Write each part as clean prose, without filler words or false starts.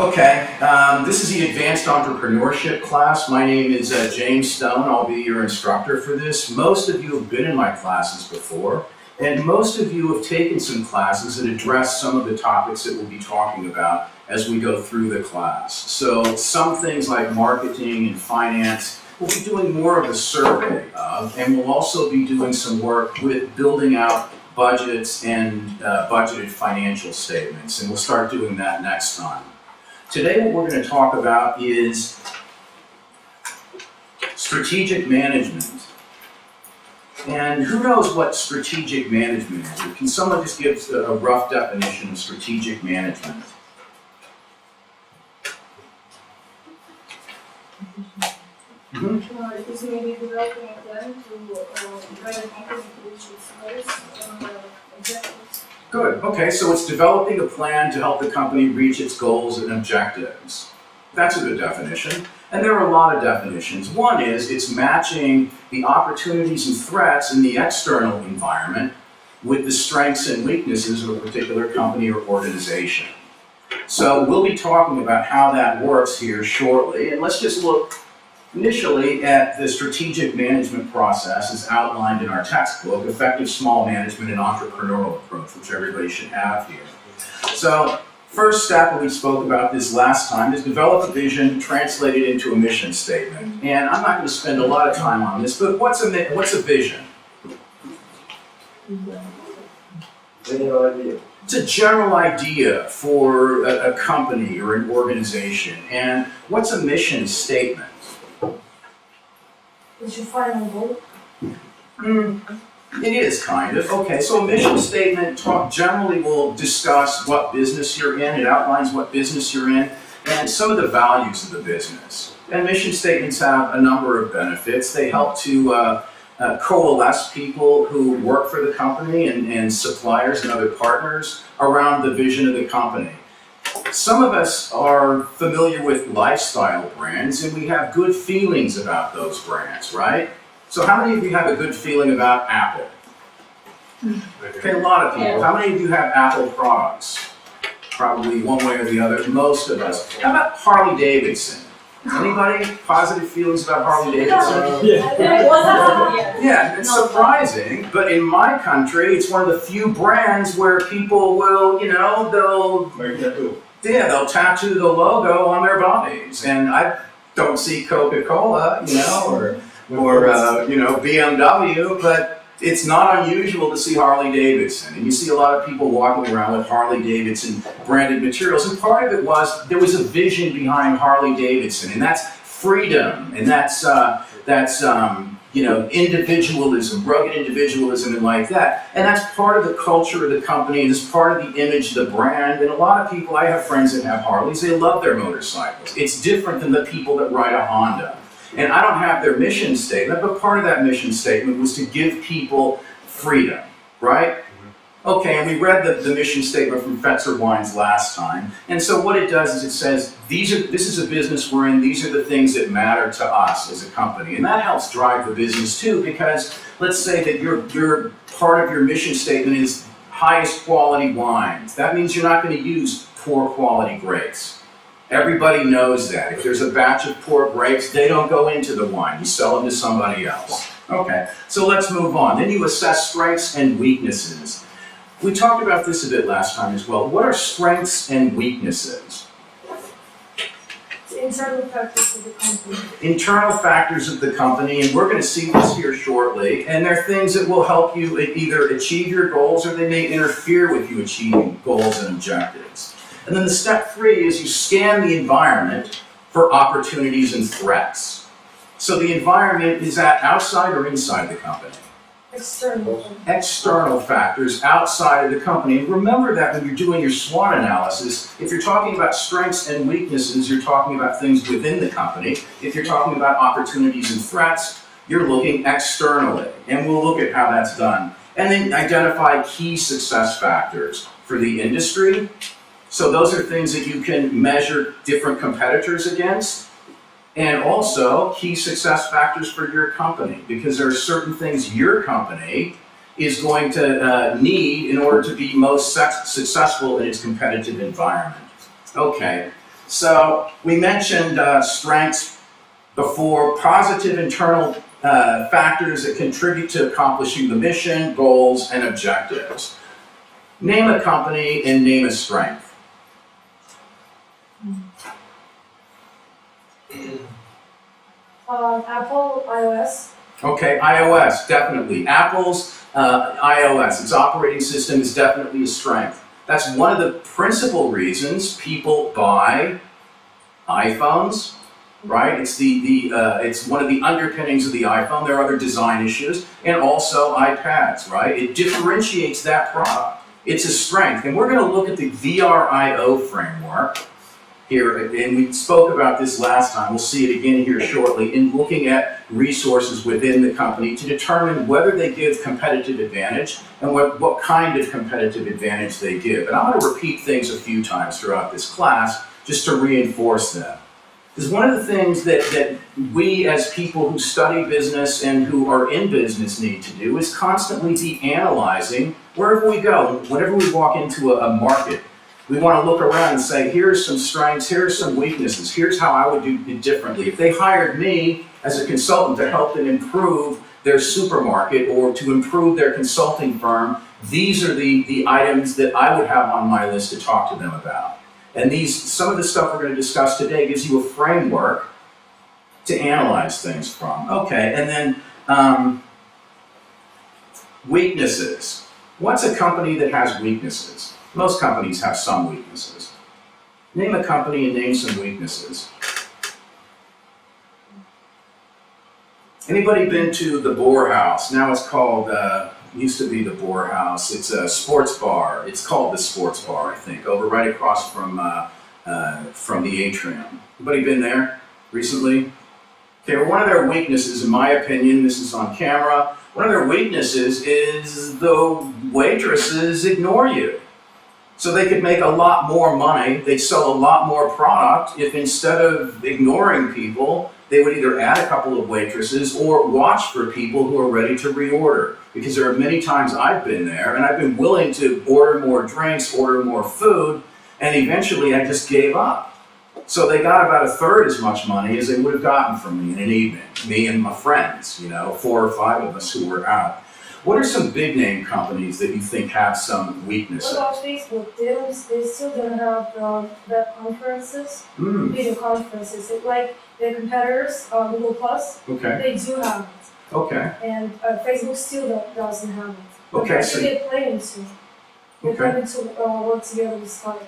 Okay, this is the Advanced Entrepreneurship class. My name is James Stone. I'll be your instructor for this. Most of you have been in my classes before, and most of you have taken some classes that address some of the topics that we'll be talking about as we go through the class. So some things like marketing and finance, we'll be doing more of a survey of, and we'll also be doing some work with building out budgets and budgeted financial statements, and we'll start doing that next time. Today what we're going to talk about is strategic management. And who knows what strategic management is? Can someone just give a rough definition of strategic management? It is maybe developing a plan to drive a company to reach its goals and objectives. Good. Okay, so it's developing a plan to help the company reach its goals and objectives. That's a good definition. And there are a lot of definitions. One is it's matching the opportunities and threats in the external environment with the strengths and weaknesses of a particular company or organization. So we'll be talking about how that works here shortly. And let's just look initially at the strategic management process as outlined in our textbook, Effective Small Management and Entrepreneurial Approach, which everybody should have here. So, first step, and we spoke about this last time, is develop a vision, translate it into a mission statement. And I'm not going to spend a lot of time on this, but what's a vision? General idea. It's a general idea for a company or an organization. And what's a mission statement? It's your final goal. It is kind of. Okay, so a mission statement generally will discuss what business you're in, it outlines what business you're in, and some of the values of the business. And mission statements have a number of benefits. They help to coalesce people who work for the company and suppliers and other partners around the vision of the company. Some of us are familiar with lifestyle brands, and we have good feelings about those brands, right? So how many of you have a good feeling about Apple? Okay, a lot of people. How many of you have Apple products? Probably one way or the other, most of us. How about Harley Davidson? Anybody positive feelings about Harley Davidson? Yeah, it's surprising, but in my country, it's one of the few brands where people will, they'll tattoo the logo on their bodies. And I don't see Coca-Cola, or BMW, but it's not unusual to see Harley Davidson. And you see a lot of people walking around with Harley Davidson branded materials. And part of it was, there was a vision behind Harley Davidson, and that's freedom, and that's individualism, rugged individualism, and like that. And that's part of the culture of the company, and it's part of the image of the brand. And a lot of people, I have friends that have Harleys, they love their motorcycles. It's different than the people that ride a Honda. And I don't have their mission statement, but part of that mission statement was to give people freedom, right? Okay, and we read the mission statement from Fetzer Wines last time. And so what it does is it says, this is a business we're in, these are the things that matter to us as a company. And that helps drive the business too, because let's say that your part of your mission statement is highest quality wines. That means you're not going to use poor quality grapes. Everybody knows that. If there's a batch of poor grapes, they don't go into the wine. You sell them to somebody else. Okay, so let's move on. Then you assess strengths and weaknesses. We talked about this a bit last time as well. What are strengths and weaknesses? Internal factors of the company. Internal factors of the company, and we're going to see this here shortly. And they're things that will help you either achieve your goals or they may interfere with you achieving goals and objectives. And then the step 3 is you scan the environment for opportunities and threats. So the environment, is that outside or inside the company? External. External factors outside of the company. And remember that when you're doing your SWOT analysis, if you're talking about strengths and weaknesses, you're talking about things within the company. If you're talking about opportunities and threats, you're looking externally. And we'll look at how that's done. And then identify key success factors for the industry. So those are things that you can measure different competitors against. And also key success factors for your company, because there are certain things your company is going to need in order to be most successful in its competitive environment. Okay, So we mentioned strengths before, positive internal factors that contribute to accomplishing the mission, goals, and objectives. Name a company and name a strength. Apple iOS. Okay, iOS, definitely. Apple's iOS, its operating system, is definitely a strength. That's one of the principal reasons people buy iPhones, right? It's one of the underpinnings of the iPhone. There are other design issues, and also iPads, right? It differentiates that product. It's a strength, and we're going to look at the VRIO framework here, and we spoke about this last time. We'll see it again here shortly in looking at resources within the company to determine whether they give competitive advantage and what kind of competitive advantage they give. And I'm going to repeat things a few times throughout this class just to reinforce them. Because one of the things that we as people who study business and who are in business need to do is constantly be analyzing wherever we go, whenever we walk into a market. We want to look around and say, here's some strengths, here's some weaknesses, here's how I would do it differently. If they hired me as a consultant to help them improve their supermarket or to improve their consulting firm, these are the items that I would have on my list to talk to them about. And some of the stuff we're going to discuss today gives you a framework to analyze things from. Okay, and then weaknesses. What's a company that has weaknesses? Most companies have some weaknesses. Name a company and name some weaknesses. Anybody been to the Boar House? Now it's called, used to be the Boar House. It's a sports bar. It's called the Sports Bar, I think, over right across from the atrium. Anybody been there recently? Okay, well, one of their weaknesses, in my opinion, this is on camera, one of their weaknesses is the waitresses ignore you. So they could make a lot more money, they'd sell a lot more product if instead of ignoring people, they would either add a couple of waitresses or watch for people who are ready to reorder. Because there are many times I've been there and I've been willing to order more drinks, order more food, and eventually I just gave up. So they got about a third as much money as they would have gotten from me in an evening, me and my friends, 4 or 5 of us who were out. What are some big name companies that you think have some weaknesses? What about Facebook? They still don't have web conferences, video conferences. Like their competitors, Google Plus, Okay. they do have it. Okay. And Facebook still doesn't have it. Okay, so they're planning to. They're planning to work together with Skype.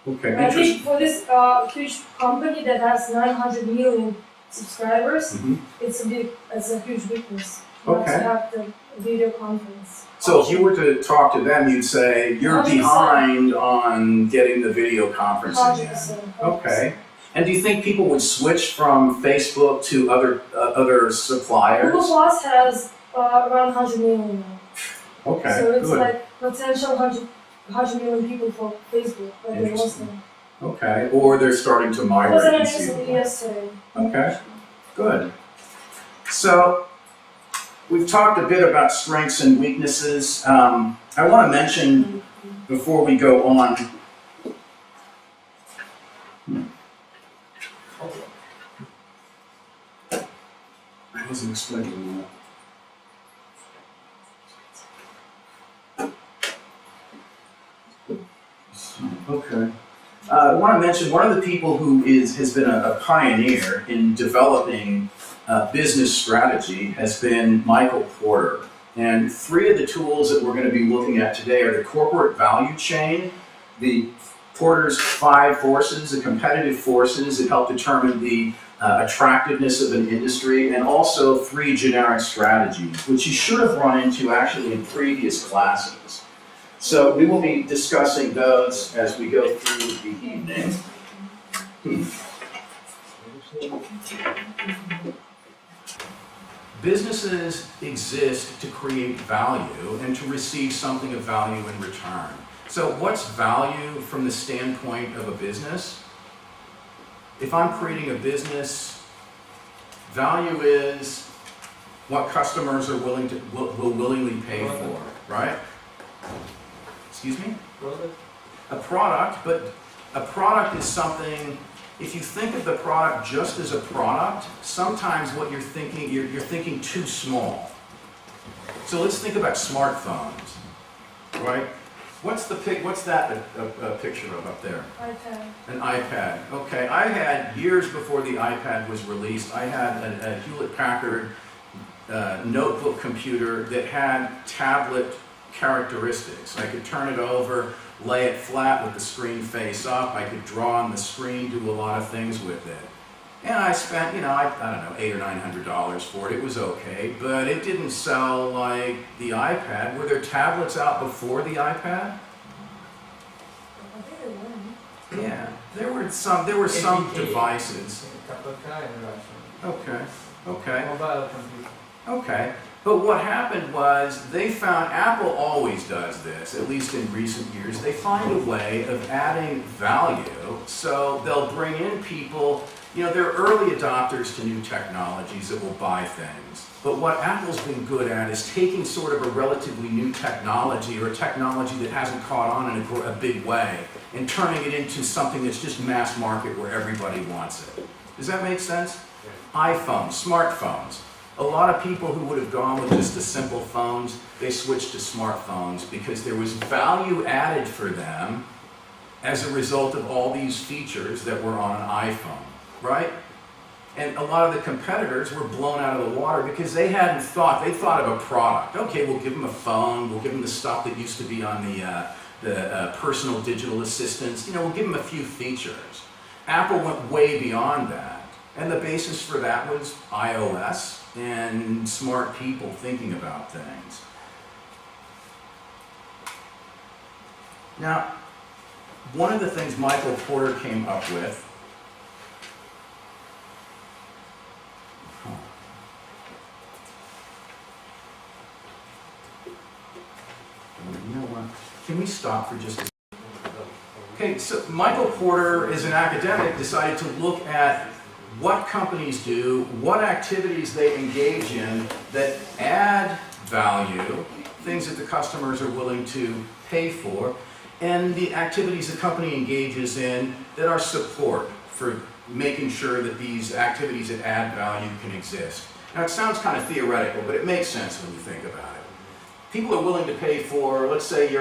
okay, I interesting. think for this huge company that has 900 million subscribers, it's a huge weakness. Okay. To have the video conference. So if you were to talk to them, you'd say you're 100%. behind on getting the video conferencing in. 100%. Okay. And do you think people would switch from Facebook to other suppliers? Google Plus has around 100 million now. Okay, So it's good. like potential 100 million people for Facebook, but they lost them. Okay, or they're starting to It was migrate. an conceivably. yesterday. Okay, good. So we've talked a bit about strengths and weaknesses. I want to mention before we go on. I wasn't expecting that. Okay. I want to mention one of the people who has been a pioneer in developing business strategy has been Michael Porter. And 3 of the tools that we're going to be looking at today are the corporate value chain, the Porter's 5 forces, the competitive forces that help determine the attractiveness of an industry, and also 3 generic strategies, which you should have run into actually in previous classes. So we will be discussing those as we go through the evening. Businesses exist to create value and to receive something of value in return. So what's value from the standpoint of a business? If I'm creating a business, value is what customers are will willingly pay for, right? Excuse me? A product, but a product is something if you think of the product just as a product, sometimes what you're thinking, you're thinking too small. So let's think about smartphones, right? What's that a picture of up there? iPad. An iPad. Okay, I had, years before the iPad was released, I had a Hewlett-Packard notebook computer that had tablet characteristics. I could turn it over, lay it flat with the screen face up. I could draw on the screen, do a lot of things with it. And I spent, I don't know, $800 or $900 for it. It was okay, but it didn't sell like the iPad. Were there tablets out before the iPad? I think they were. Yeah, there were some devices. Okay, okay. Mobile computer. Okay, but what happened was they found, Apple always does this, at least in recent years, they find a way of adding value, so they'll bring in people, they're early adopters to new technologies that will buy things. But what Apple's been good at is taking sort of a relatively new technology or a technology that hasn't caught on in a big way and turning it into something that's just mass market where everybody wants it. Does that make sense? iPhones, smartphones. A lot of people who would have gone with just the simple phones, they switched to smartphones because there was value added for them as a result of all these features that were on an iPhone, right? And a lot of the competitors were blown out of the water because they thought of a product. Okay, we'll give them a phone, we'll give them the stuff that used to be on the personal digital assistants, we'll give them a few features. Apple went way beyond that, and the basis for that was iOS and smart people thinking about things. Now, one of the things Michael Porter came up with, can we stop for just a second? Okay, so Michael Porter, as an academic, decided to look at what companies do, what activities they engage in that add value, things that the customers are willing to pay for, and the activities the company engages in that are support for making sure that these activities that add value can exist. Now it sounds kind of theoretical, but it makes sense when you think about it. People are willing to pay for, let's say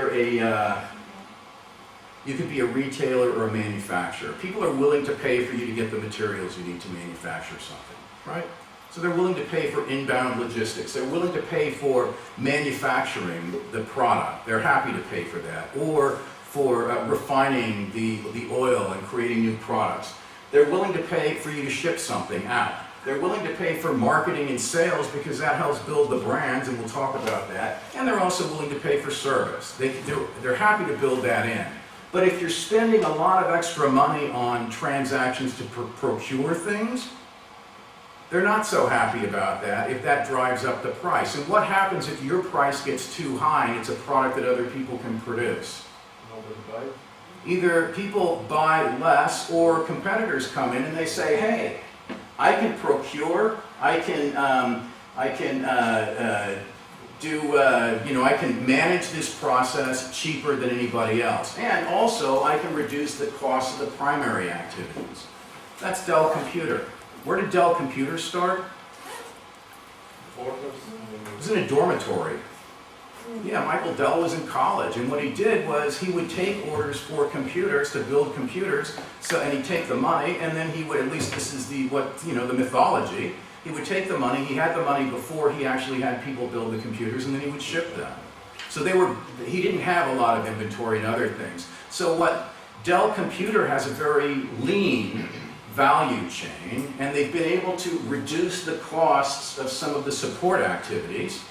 you could be a retailer or a manufacturer. People are willing to pay for you to get the materials you need to manufacture something, right? So they're willing to pay for inbound logistics. They're willing to pay for manufacturing the product. They're happy to pay for that. Or for refining the oil and creating new products. They're willing to pay for you to ship something out. They're willing to pay for marketing and sales because that helps build the brands, and we'll talk about that. And they're also willing to pay for service. They're happy to build that in. But if you're spending a lot of extra money on transactions to procure things, they're not so happy about that if that drives up the price. And what happens if your price gets too high and it's a product that other people can produce? Nobody buys. Either people buy less or competitors come in and they say, hey, I can procure, I can manage this process cheaper than anybody else. And also, I can reduce the cost of the primary activities. That's Dell Computer. Where did Dell Computer start? It was in a dormitory. Yeah, Michael Dell was in college, and what he did was he would take orders for computers to build computers, and he'd take the money, and then he would, at least this is the mythology, he would take the money, he had the money before he actually had people build the computers, and then he would ship them. So he didn't have a lot of inventory and other things. So what Dell Computer has a very lean value chain, and they've been able to reduce the costs of some of the support activities.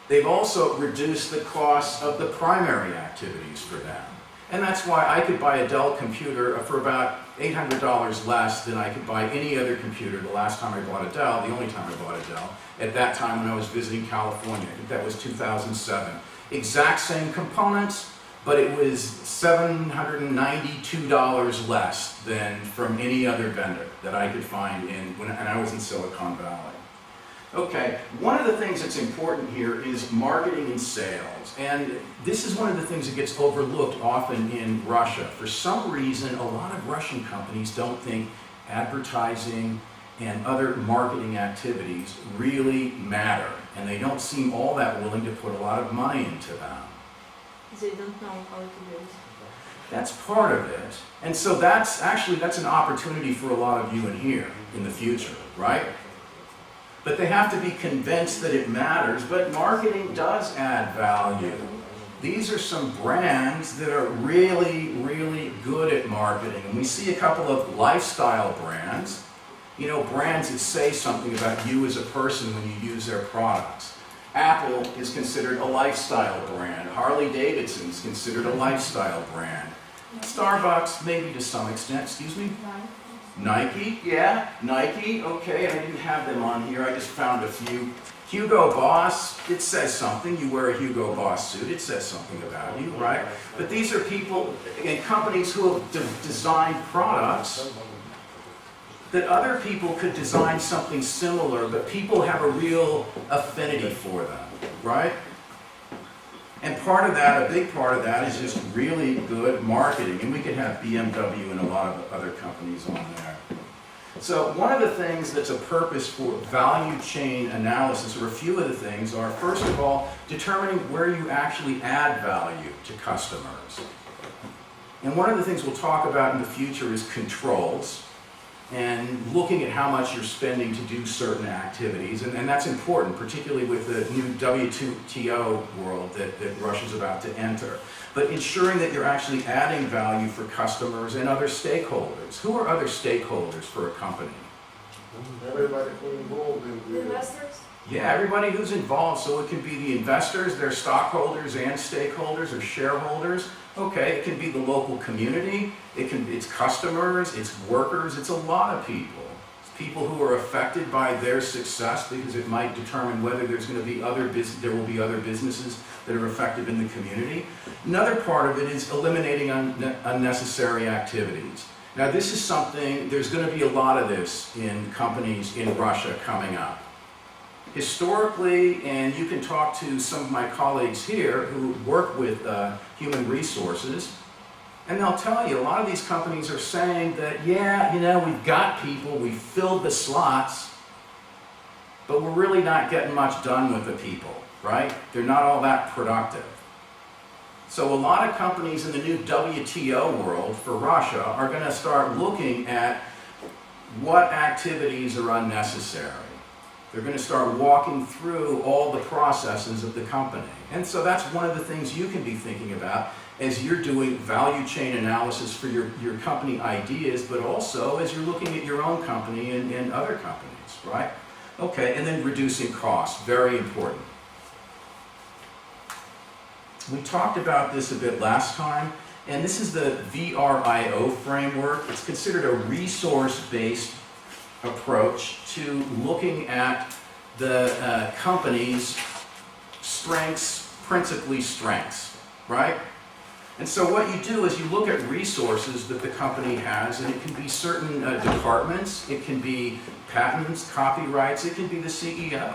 They've also reduced the costs of the primary activities for them. And that's why I could buy a Dell computer for about $800 less than I could buy any other computer the last time I bought a Dell, the only time I bought a Dell, at that time when I was visiting California. I think that was 2007. Exact same components, but it was $792 less than from any other vendor that I could find and I was in Silicon Valley. Okay, one of the things that's important here is marketing and sales. And this is one of the things that gets overlooked often in Russia. For some reason, a lot of Russian companies don't think advertising and other marketing activities really matter. And they don't seem all that willing to put a lot of money into them. They don't know how to do it. That's part of it. And so that's an opportunity for a lot of you in here in the future, right? But they have to be convinced that it matters, but marketing does add value. These are some brands that are really, really good at marketing. And we see a couple of lifestyle brands, you know, brands that say something about you as a person when you use their products. Apple is considered a lifestyle brand. Harley-Davidson is considered a lifestyle brand. Starbucks, maybe to some extent, excuse me? Nike, yeah, Nike, okay, and I didn't have them on here, I just found a few. Hugo Boss, it says something, you wear a Hugo Boss suit, it says something about you, right? But these are people and companies who have designed products that other people could design something similar, but people have a real affinity for them, right? And part of that, a big part of that is just really good marketing. And we could have BMW and a lot of other companies on there. So one of the things that's a purpose for value chain analysis, or a few of the things, are first of all, determining where you actually add value to customers. And one of the things we'll talk about in the future is controls, and looking at how much you're spending to do certain activities. And that's important, particularly with the new WTO world that Russia's about to enter. But ensuring that you're actually adding value for customers and other stakeholders. Who are other stakeholders for a company? Everybody who's involved in The investors? Yeah, everybody who's involved. So it can be the investors, their stockholders and stakeholders or shareholders. Okay, it can be the local community, it's customers, it's workers, it's a lot of people. It's people who are affected by their success because it might determine whether there's going to be there will be other businesses that are effective in the community. Another part of it is eliminating unnecessary activities. Now this is something, there's going to be a lot of this in companies in Russia coming up. Historically, and you can talk to some of my colleagues here who work with human resources, and they'll tell you a lot of these companies are saying that, yeah, you know, we've got people, we've filled the slots, but we're really not getting much done with the people, right? They're not all that productive. So a lot of companies in the new WTO world for Russia are going to start looking at what activities are unnecessary. They're going to start walking through all the processes of the company. And so that's one of the things you can be thinking about as you're doing value chain analysis for your company ideas, but also as you're looking at your own company and other companies, right? Okay, and then reducing costs, very important. We talked about this a bit last time, and this is the VRIO framework. It's considered a resource-based approach to looking at the company's strengths, principally strengths, right? And so what you do is you look at resources that the company has, and it can be certain departments, it can be patents, copyrights, it can be the CEO.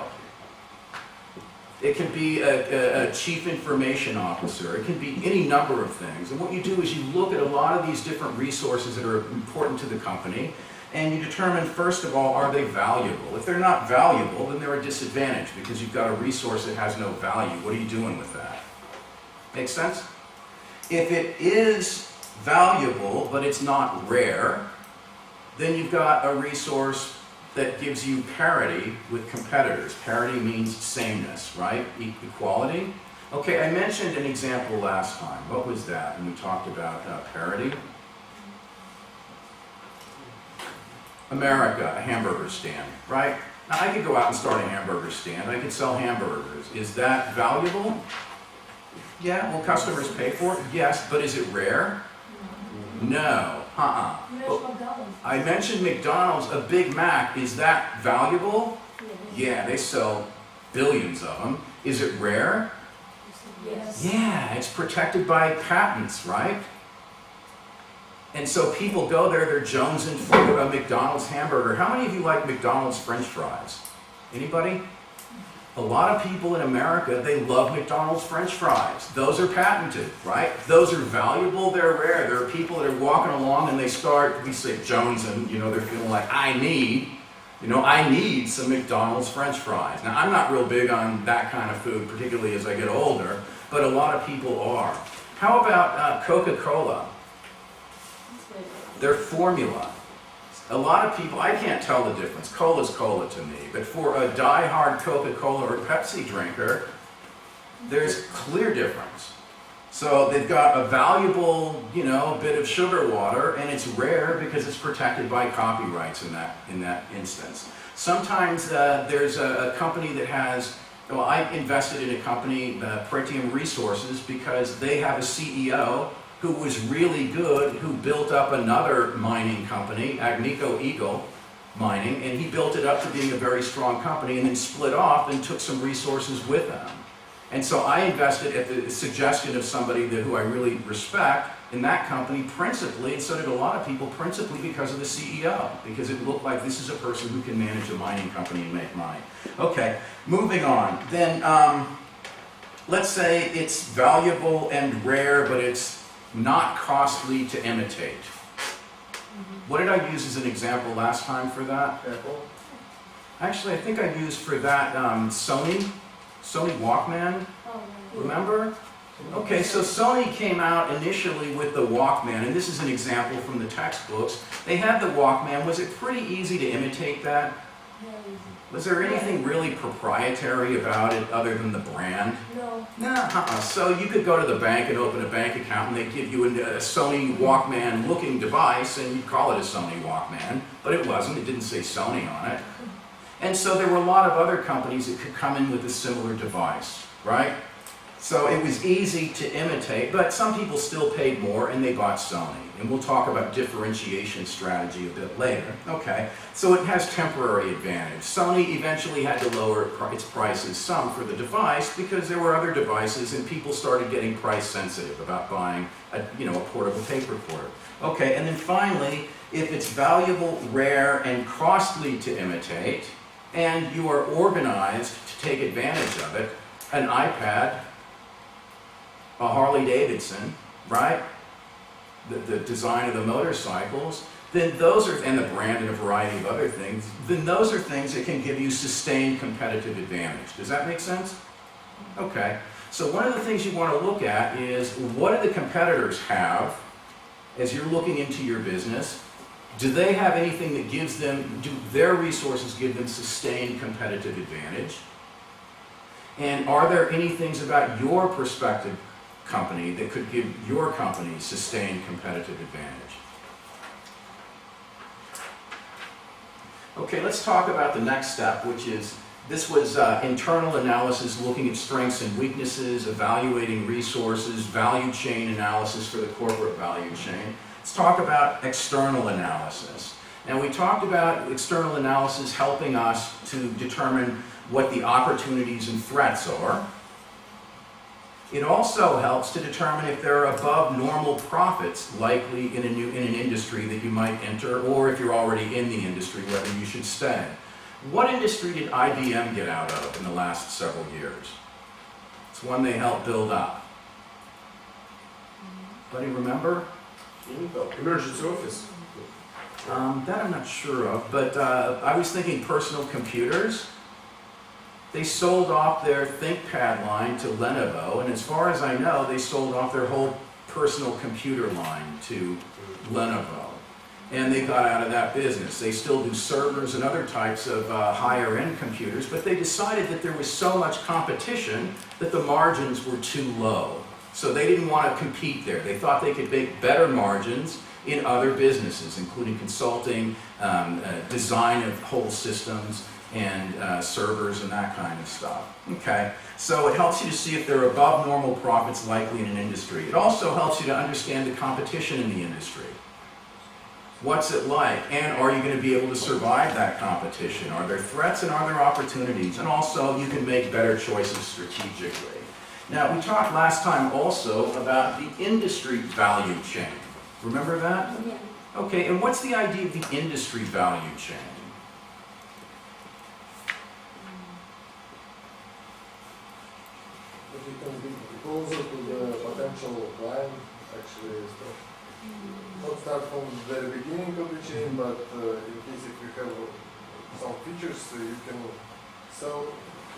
It can be a chief information officer, it can be any number of things. And what you do is you look at a lot of these different resources that are important to the company, and you determine, first of all, are they valuable? If they're not valuable, then they're a disadvantage because you've got a resource that has no value. What are you doing with that? Make sense? If it is valuable, but it's not rare, then you've got a resource that gives you parity with competitors. Parity means sameness, right? Equality. Okay, I mentioned an example last time. What was that when we talked about parity? America, a hamburger stand, right? Now I could go out and start a hamburger stand. I could sell hamburgers. Is that valuable? Yeah, will customers pay for it? Yes, but is it rare? No. I mentioned McDonald's, a Big Mac. Is that valuable? Yeah, they sell billions of them. Is it rare? Yes. Yeah, it's protected by patents, right? And so people go there, they're jonesing for a McDonald's hamburger. How many of you like McDonald's French fries? Anybody? A lot of people in America, they love McDonald's French fries. Those are patented, right? Those are valuable, they're rare. There are people that are walking along and they start, we say jonesing, they're feeling like, I need some McDonald's French fries. Now, I'm not real big on that kind of food, particularly as I get older, but a lot of people are. How about Coca-Cola? Their formula. A lot of people, I can't tell the difference. Cola's cola to me. But for a die-hard Coca-Cola or Pepsi drinker, there's clear difference. So they've got a valuable, bit of sugar water, and it's rare because it's protected by copyrights in that instance. Sometimes there's a company that has, I invested in a company, Pretium Resources, because they have a CEO who was really good, who built up another mining company, Agnico Eagle Mining, and he built it up to being a very strong company and then split off and took some resources with them. And so I invested at the suggestion of somebody who I really respect in that company principally, and so did a lot of people, principally because of the CEO, because it looked like this is a person who can manage a mining company and make money. Okay, moving on. Then let's say it's valuable and rare, but it's not costly to imitate. What did I use as an example last time for that? Apple. Actually, I think I used for that Sony Walkman, remember? Okay, so Sony came out initially with the Walkman, and this is an example from the textbooks. They had the Walkman. Was it pretty easy to imitate that? Was there anything really proprietary about it other than the brand? No. No. So you could go to the bank and open a bank account and they'd give you a Sony Walkman looking device and you'd call it a Sony Walkman, but it wasn't. It didn't say Sony on it. And so there were a lot of other companies that could come in with a similar device, right? So it was easy to imitate, but some people still paid more and they bought Sony. And we'll talk about differentiation strategy a bit later. Okay, so it has temporary advantage. Sony eventually had to lower its prices some for the device because there were other devices and people started getting price sensitive about buying a portable tape recorder. Okay, and then finally, if it's valuable, rare, and costly to imitate, and you are organized to take advantage of it, an iPad, a Harley Davidson, right? The design of the motorcycles, then those are, and the brand and a variety of other things, then those are things that can give you sustained competitive advantage. Does that make sense? Okay. So one of the things you want to look at is what do the competitors have as you're looking into your business? Do they have anything that gives them, do their resources give them sustained competitive advantage? And are there any things about your perspective company that could give your company sustained competitive advantage? Okay, let's talk about the next step, which is, this was internal analysis looking at strengths and weaknesses, evaluating resources, value chain analysis for the corporate value chain. Let's talk about external analysis. And we talked about external analysis helping us to determine what the opportunities and threats are. It also helps to determine if there are above normal profits likely in an industry that you might enter, or if you're already in the industry, whether you should stay. What industry did IBM get out of in the last several years? It's one they helped build up. Anybody remember? Emergency office. That I'm not sure of, but I was thinking personal computers. They sold off their ThinkPad line to Lenovo, and as far as I know, they sold off their whole personal computer line to Lenovo. And they got out of that business. They still do servers and other types of higher end computers, but they decided that there was so much competition that the margins were too low. So they didn't want to compete there. They thought they could make better margins in other businesses, including consulting, design of whole systems, and servers and that kind of stuff. Okay, so it helps you to see if there are above normal profits likely in an industry. It also helps you to understand the competition in the industry. What's it like? And are you going to be able to survive that competition? Are there threats and are there opportunities? And also, you can make better choices strategically. Now, we talked last time also about the industry value chain. Remember that? Yeah. Okay, and what's the idea of the industry value chain? closer to the potential client, actually, not start from the very beginning of the chain, but in case if you have some features, you can sell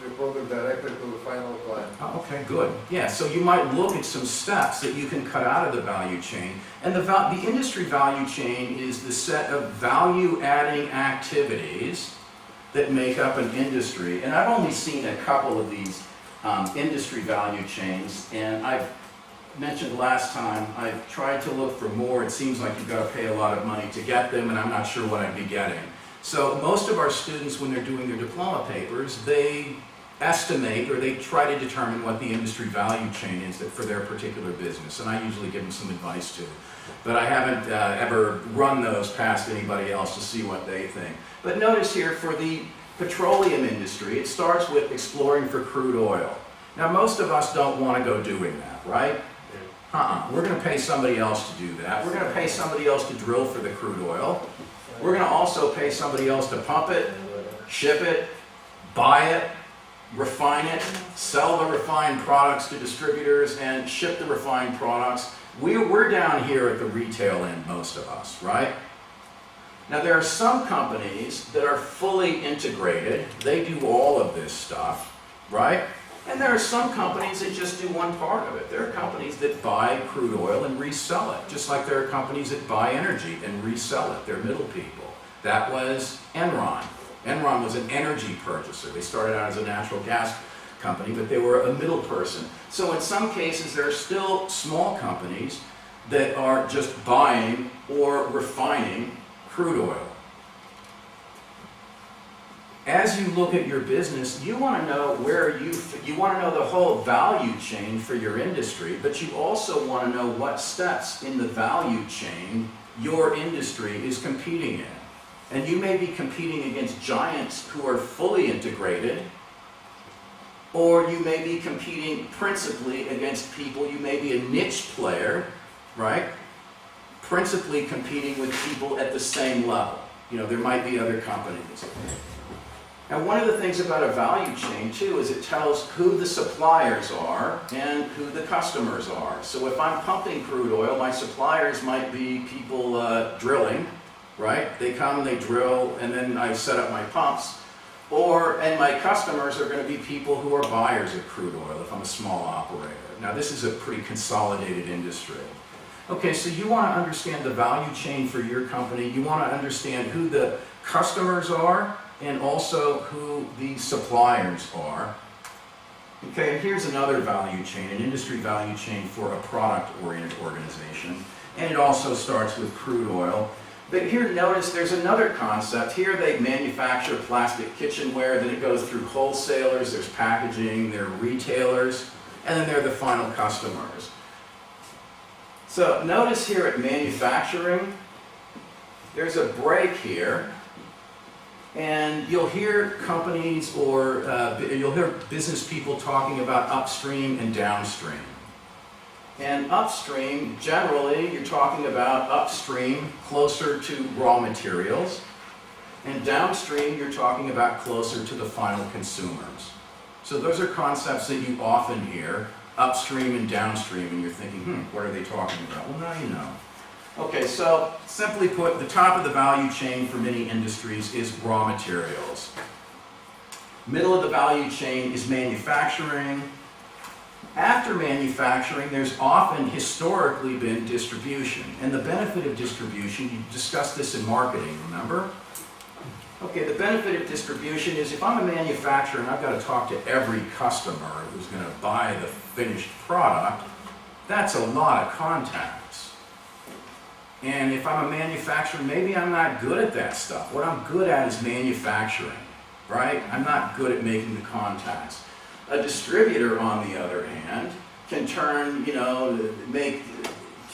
your product directly to the final client. Oh, okay, good. Yeah, so you might look at some steps that you can cut out of the value chain. And the industry value chain is the set of value-adding activities that make up an industry. And I've only seen a couple of these industry value chains, and I've mentioned last time, I've tried to look for more. It seems like you've got to pay a lot of money to get them, and I'm not sure what I'd be getting. So most of our students, when they're doing their diploma papers, they estimate or they try to determine what the industry value chain is for their particular business, and I usually give them some advice too. But I haven't ever run those past anybody else to see what they think. But notice here, for the petroleum industry, it starts with exploring for crude oil. Now most of us don't want to go doing that, right? We're going to pay somebody else to do that. We're going to pay somebody else to drill for the crude oil. We're going to also pay somebody else to pump it, ship it, buy it, refine it, sell the refined products to distributors, and ship the refined products. We're down here at the retail end, most of us, right? Now there are some companies that are fully integrated. They do all of this stuff, right? And there are some companies that just do one part of it. There are companies that buy crude oil and resell it, just like there are companies that buy energy and resell it. They're middle people. That was Enron. Enron was an energy purchaser. They started out as a natural gas company, but they were a middle person. So in some cases, there are still small companies that are just buying or refining crude oil. As you look at your business, you want to know where you want to know the whole value chain for your industry, but you also want to know what steps in the value chain your industry is competing in. And you may be competing against giants who are fully integrated, or you may be competing principally against people, you may be a niche player, right? Principally competing with people at the same level. You know, there might be other companies. And one of the things about a value chain, too, is it tells who the suppliers are and who the customers are. So if I'm pumping crude oil, my suppliers might be people drilling, right? They come, they drill, and then I set up my pumps. And my customers are going to be people who are buyers of crude oil if I'm a small operator. Now, this is a pretty consolidated industry. Okay, so you want to understand the value chain for your company. You want to understand who the customers are, and also who the suppliers are. Okay, and here's another value chain, an industry value chain for a product-oriented organization. And it also starts with crude oil. But here, notice there's another concept. Here they manufacture plastic kitchenware, then it goes through wholesalers, there's packaging, there are retailers, and then there are the final customers. So notice here at manufacturing, there's a break here. And you'll hear companies or you'll hear business people talking about upstream and downstream. And upstream, generally, you're talking about upstream closer to raw materials. And downstream, you're talking about closer to the final consumers. So those are concepts that you often hear, upstream and downstream, and you're thinking, what are they talking about? Well, now you know. Okay, so simply put, the top of the value chain for many industries is raw materials. Middle of the value chain is manufacturing. After manufacturing, there's often historically been distribution. And the benefit of distribution, you discussed this in marketing, remember? Okay, the benefit of distribution is if I'm a manufacturer and I've got to talk to every customer who's going to buy the finished product, that's a lot of contacts. And if I'm a manufacturer, maybe I'm not good at that stuff. What I'm good at is manufacturing, right? I'm not good at making the contacts. A distributor, on the other hand, can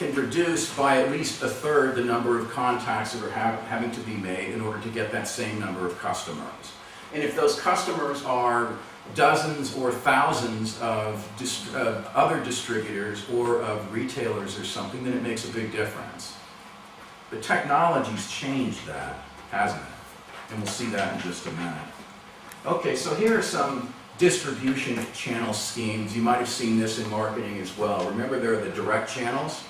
can reduce by at least a third the number of contacts that are having to be made in order to get that same number of customers. And if those customers are dozens or thousands of other distributors or of retailers or something, then it makes a big difference. But technology's changed that, hasn't it? And we'll see that in just a minute. Okay, so here are some distribution channel schemes. You might have seen this in marketing as well. Remember, there are the direct channels.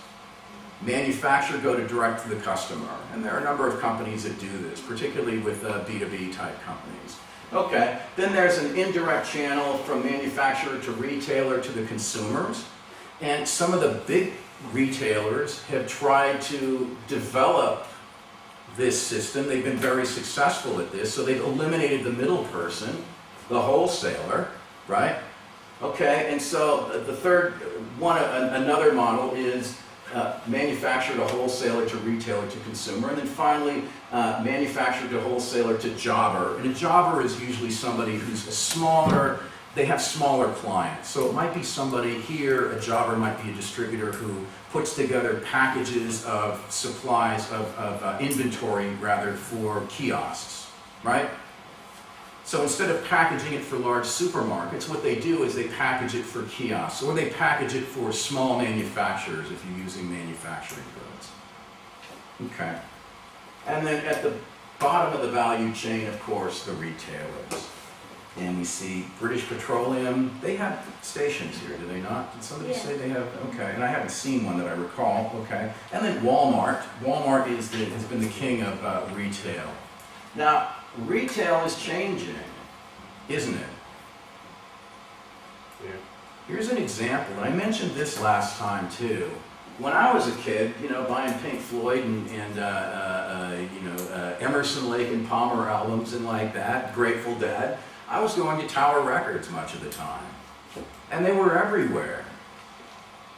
Manufacturer go to direct to the customer. And there are a number of companies that do this, particularly with B2B type companies. Okay, then there's an indirect channel from manufacturer to retailer to the consumers. And some of the big retailers have tried to develop this system. They've been very successful at this, so they've eliminated the middle person, the wholesaler, right? Okay, and so the third one, another model is manufacturer to wholesaler to retailer to consumer, and then finally manufacturer to wholesaler to jobber. And a jobber is usually somebody who's a smaller, they have smaller clients. So it might be somebody here, a jobber might be a distributor who puts together packages of supplies, of inventory rather, for kiosks, right? So instead of packaging it for large supermarkets, what they do is they package it for kiosks, or they package it for small manufacturers if you're using manufacturing goods. Okay. And then at the bottom of the value chain, of course, the retailers. And we see British Petroleum, they have stations here, do they not? Did somebody say they have? Okay, and I haven't seen one that I recall, okay. And then Walmart. Walmart has been the king of retail. Now, retail is changing, isn't it? Yeah. Here's an example, and I mentioned this last time too. When I was a kid, you know, buying Pink Floyd and Emerson, Lake and Palmer albums and like that, Grateful Dead, I was going to Tower Records much of the time. And they were everywhere.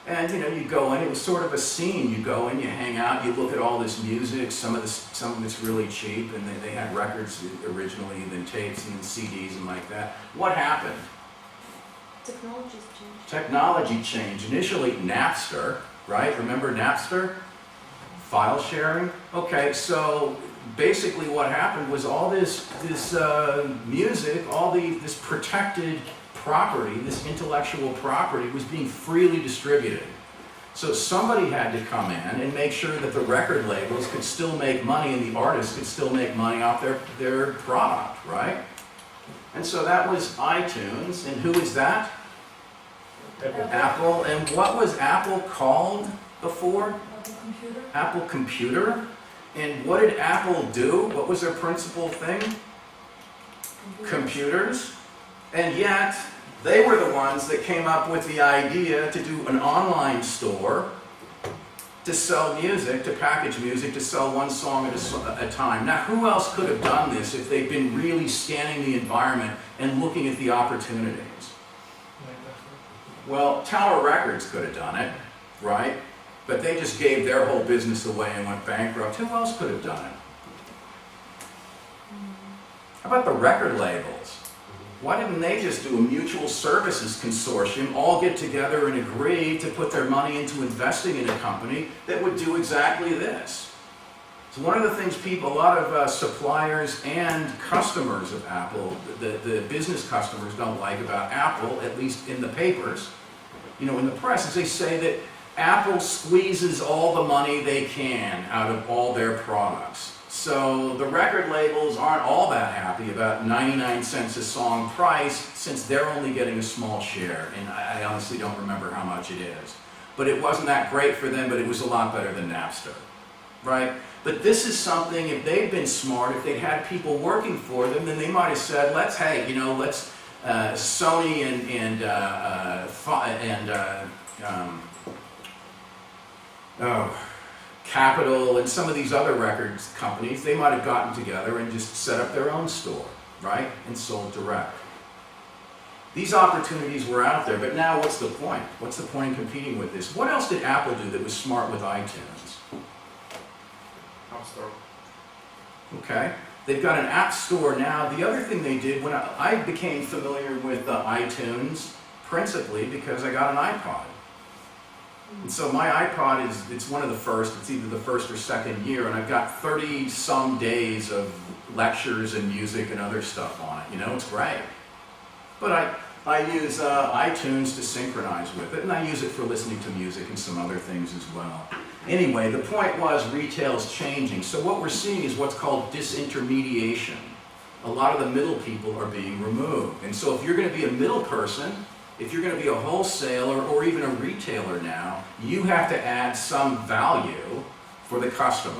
And you know, you go in, it was sort of a scene. You go in, you hang out, you look at all this music, some of it's really cheap, and they had records originally, and then tapes, and then CDs and like that. What happened? Technology's changed. Technology changed. Initially, Napster, right? Remember Napster? File sharing? Okay, so basically what happened was all this music, this protected property, this intellectual property was being freely distributed. So somebody had to come in and make sure that the record labels could still make money and the artists could still make money off their product, right? And so that was iTunes, and who is that? Apple. And what was Apple called before? Apple Computer. Apple Computer. And what did Apple do? What was their principal thing? Computers. And yet, they were the ones that came up with the idea to do an online store to sell music, to package music, to sell one song at a time. Now, who else could have done this if they'd been really scanning the environment and looking at the opportunities? Well, Tower Records could have done it, right? But they just gave their whole business away and went bankrupt. Who else could have done it? How about the record labels? Why didn't they just do a mutual services consortium, all get together and agree to put their money into investing in a company that would do exactly this? So one of the things a lot of suppliers and customers of Apple, the business customers don't like about Apple, at least in the papers, you know, in the press, is they say that Apple squeezes all the money they can out of all their products. So the record labels aren't all that happy about 99 cents a song price, since they're only getting a small share, and I honestly don't remember how much it is. But it wasn't that great for them, but it was a lot better than Napster, right? But this is something, if they'd been smart, if they'd had people working for them, then they might have said, let's Sony Capitol and some of these other records companies, they might have gotten together and just set up their own store, right? And sold direct. These opportunities were out there, but now what's the point? What's the point in competing with this? What else did Apple do that was smart with iTunes? App Store. Okay, they've got an app store now. The other thing they did, when I became familiar with iTunes, principally because I got an iPod. And so my iPod it's one of the first, it's either the first or second year, and I've got 30-some days of lectures and music and other stuff on it. You know, it's great. But I use iTunes to synchronize with it, and I use it for listening to music and some other things as well. Anyway, the point was retail's changing. So what we're seeing is what's called disintermediation. a lot of the middle people are being removed. And so if you're going to be a middle person, if you're going to be a wholesaler or even a retailer now, you have to add some value for the customers.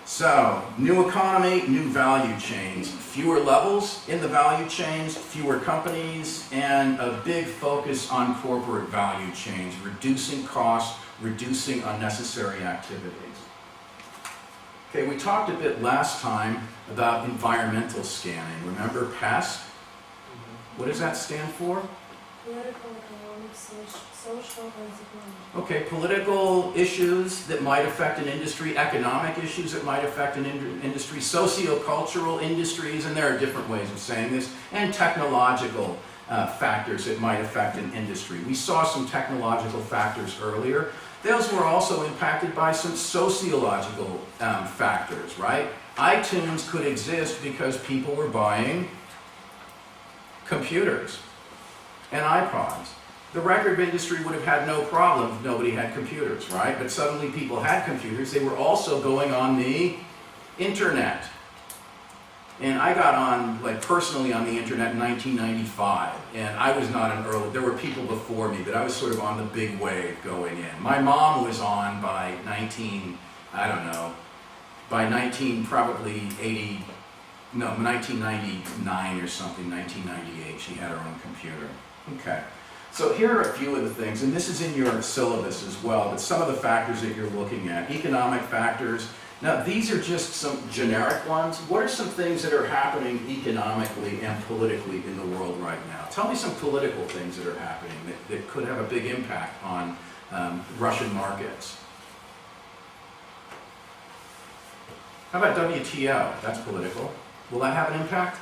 So, new economy, new value chains, fewer levels in the value chains, fewer companies, and a big focus on corporate value chains, reducing costs, reducing unnecessary activities. Okay, we talked a bit last time about environmental scanning. Remember PEST? What does that stand for? Political, economic, social, and technology. Okay, political issues that might affect an industry, economic issues that might affect an industry, socio-cultural industries, and there are different ways of saying this, and technological factors that might affect an industry. We saw some technological factors earlier. Those were also impacted by some sociological factors, right? iTunes could exist because people were buying computers and iPods. The record industry would have had no problem if nobody had computers, right? But suddenly people had computers. They were also going on the internet. And I got on, like personally on the internet in 1995. And I was not an early, there were people before me, but I was sort of on the big wave going in. My mom was on by probably 1999 or something, 1998. She had her own computer. Okay. So here are a few of the things, and this is in your syllabus as well, but some of the factors that you're looking at. Economic factors. Now, these are just some generic ones. What are some things that are happening economically and politically in the world right now? Tell me some political things that are happening that could have a big impact on Russian markets. How about WTO? That's political. Will that have an impact?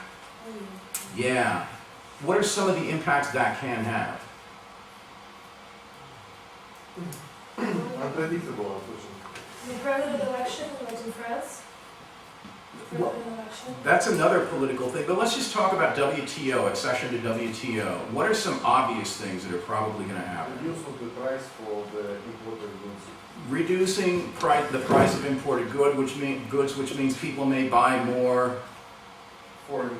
Yeah. What are some of the impacts that can have? Unpredictable, unfortunately. The president election, like in France. President election. That's another political thing, but let's just talk about WTO, accession to WTO. What are some obvious things that are probably going to happen? Reducing the price for the imported goods. Reducing the price of imported goods, which means people may buy more foreign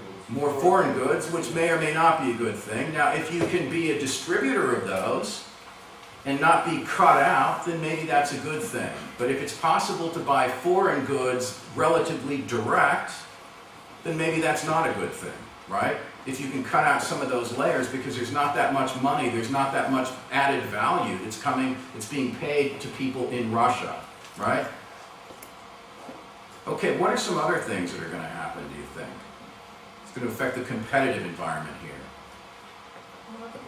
goods, which may or may not be a good thing. Now, if you can be a distributor of those and not be cut out, then maybe that's a good thing. But if it's possible to buy foreign goods relatively direct, then maybe that's not a good thing, right? If you can cut out some of those layers because there's not that much money, there's not that much added value that's it's being paid to people in Russia, right? Okay, what are some other things that are going to happen, do you think? It's going to affect the competitive environment here. Market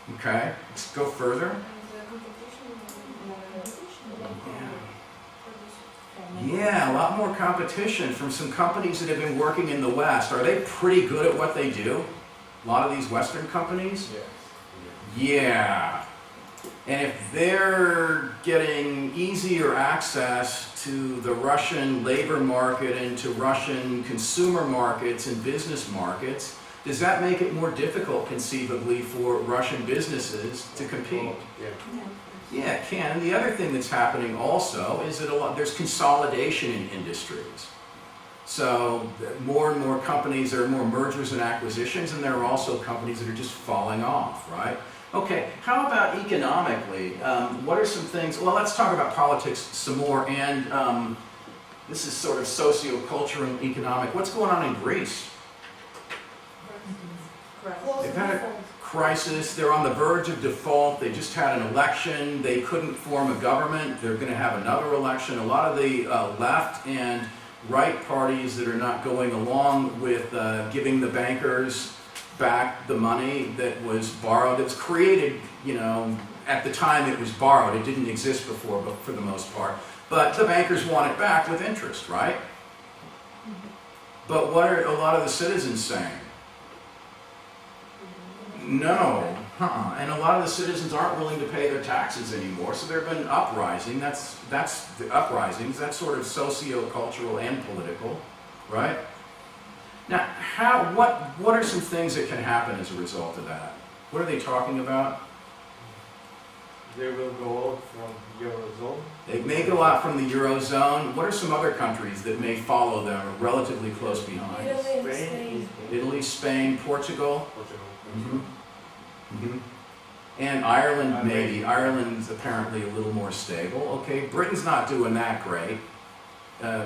expansion. Okay, let's go further. And competition. Yeah, a lot more competition from some companies that have been working in the West. Are they pretty good at what they do? A lot of these Western companies? Yes. Yeah. And if they're getting easier access to the Russian labor market and to Russian consumer markets and business markets, does that make it more difficult conceivably for Russian businesses to compete? Yeah. Yeah, it can. And the other thing that's happening also is that there's consolidation in industries. So more and more companies, there are more mergers and acquisitions, and there are also companies that are just falling off, right? Okay, how about economically? What are some things, well, let's talk about politics some more, and this is sort of socio-cultural and economic. What's going on in Greece? They've had a crisis, they're on the verge of default, they just had an election, they couldn't form a government, they're going to have another election. A lot of the left and right parties that are not going along with giving the bankers back the money that was borrowed, that was created, at the time it was borrowed, it didn't exist before, but for the most part. But the bankers want it back with interest, right? But what are a lot of the citizens saying? No, and a lot of the citizens aren't willing to pay their taxes anymore, so there have been uprising. That's the uprisings. That's sort of socio-cultural and political, right? Now, what are some things that can happen as a result of that? What are they talking about? They will go out from Eurozone. They may go out from the Eurozone. What are some other countries that may follow them or relatively close behind? Italy and Spain, Spain. Italy, Spain, Portugal. Portugal. And Ireland, And maybe. Ireland's apparently a little more stable. Okay, Britain's not doing that great.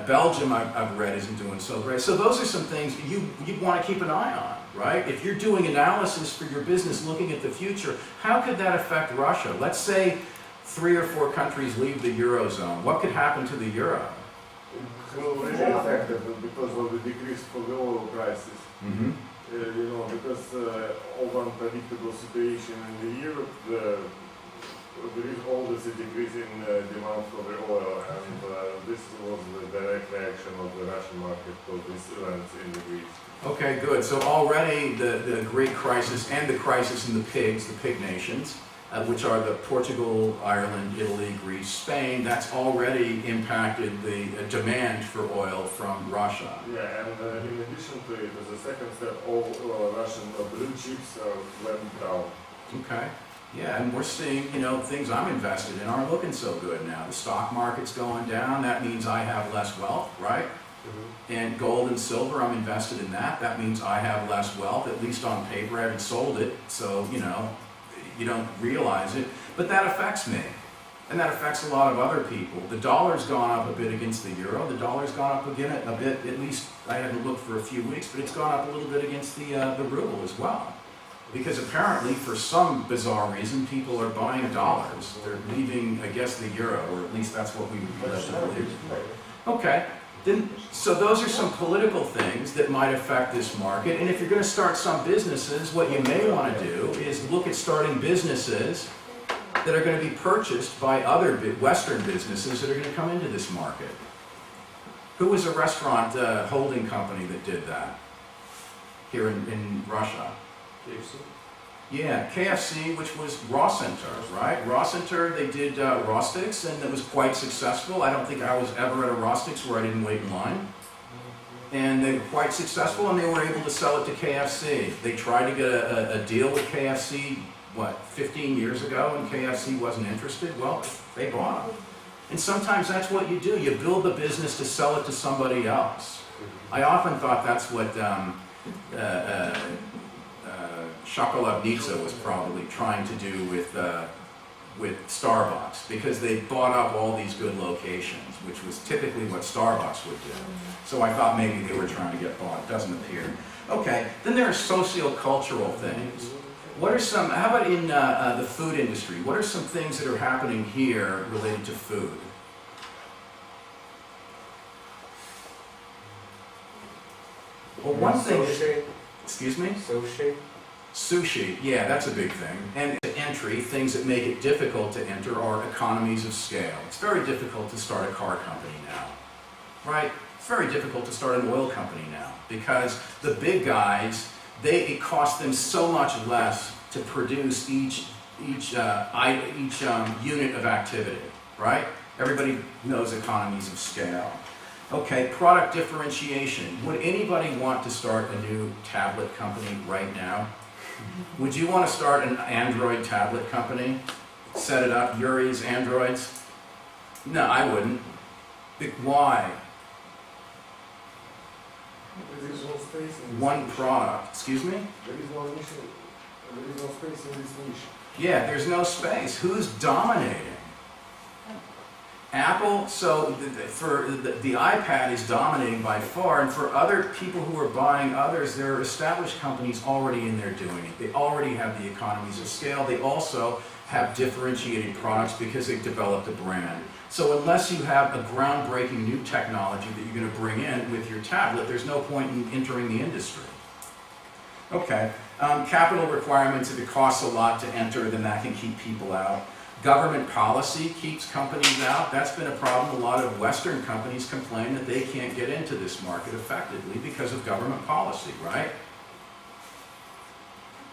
Belgium, I've read, isn't doing so great. So those are some things you'd want to keep an eye on, right? If you're doing analysis for your business looking at the future, how could that affect Russia? Let's say 3 or 4 countries leave the Eurozone. What could happen to the euro? It will really affect it because of the decrease for the oil prices. Mm-hmm. You know, because of unpredictable situation in the Europe, there is always a decrease in demand for the oil, and this was the direct reaction of the Russian market to these events in the Greece. Okay, good. So already the Greek crisis and the crisis in the pig nations, which are the Portugal, Ireland, Italy, Greece, Spain, that's already impacted the demand for oil from Russia. Yeah, and in addition to it, as a second step, all Russian blue chips went down. Okay. Yeah, and we're seeing, things I'm invested in aren't looking so good now. The stock market's going down. That means I have less wealth, right? And gold and silver, I'm invested in that. That means I have less wealth, at least on paper. I haven't sold it, so, you don't realize it. But that affects me. And that affects a lot of other people. The dollar's gone up a bit against the euro. The dollar's gone up again a bit, at least I haven't looked for a few weeks, but it's gone up a little bit against the ruble as well. Because apparently, for some bizarre reason, people are buying dollars. They're leaving, I guess, the euro, or at least that's what we would be led to believe. Okay, so those are some political things that might affect this market. And if you're going to start some businesses, what you may want to do is look at starting businesses that are going to be purchased by other Western businesses that are going to come into this market. Who was a restaurant holding company that did that here in Russia? KFC. Yeah, KFC, which was Raw Center, right? Raw Center, they did Raw Sticks, and it was quite successful. I don't think I was ever at a Raw Sticks where I didn't wait in line. And they were quite successful, and they were able to sell it to KFC. They tried to get a deal with KFC, 15 years ago, and KFC wasn't interested? Well, they bought them. And sometimes that's what you do. You build the business to sell it to somebody else. I often thought that's what Shokolovnitsa was probably trying to do with Starbucks, because they bought up all these good locations, which was typically what Starbucks would do. So I thought maybe they were trying to get bought. It doesn't appear. Okay, then there are socio-cultural things. What are some, how about in the food industry? What are some things that are happening here related to food? Well, one thing, Sushi. excuse me? Sushi. Sushi, yeah, that's a big thing. And entry, things that make it difficult to enter are economies of scale. It's very difficult to start a car company now, right? It's very difficult to start an oil company now because the big guys, it costs them so much less to produce each unit of activity, right? Everybody knows economies of scale. Okay, product differentiation. Would anybody want to start a new tablet company right now? Would you want to start an Android tablet company? Set it up, Yuri's Androids? No, I wouldn't. Why? There is no space in this One niche. product. Excuse me? There is no niche. There is no space in this niche. Yeah, there's no space. Who's dominating? Apple, so for the iPad is dominating by far, and for other people who are buying others, there are established companies already in there doing it. They already have the economies of scale. They also have differentiated products because they've developed a brand. So unless you have a groundbreaking new technology that you're going to bring in with your tablet, there's no point in entering the industry. Okay, capital requirements, if it costs a lot to enter, then that can keep people out. Government policy keeps companies out. That's been a problem. A lot of Western companies complain that they can't get into this market effectively because of government policy, right?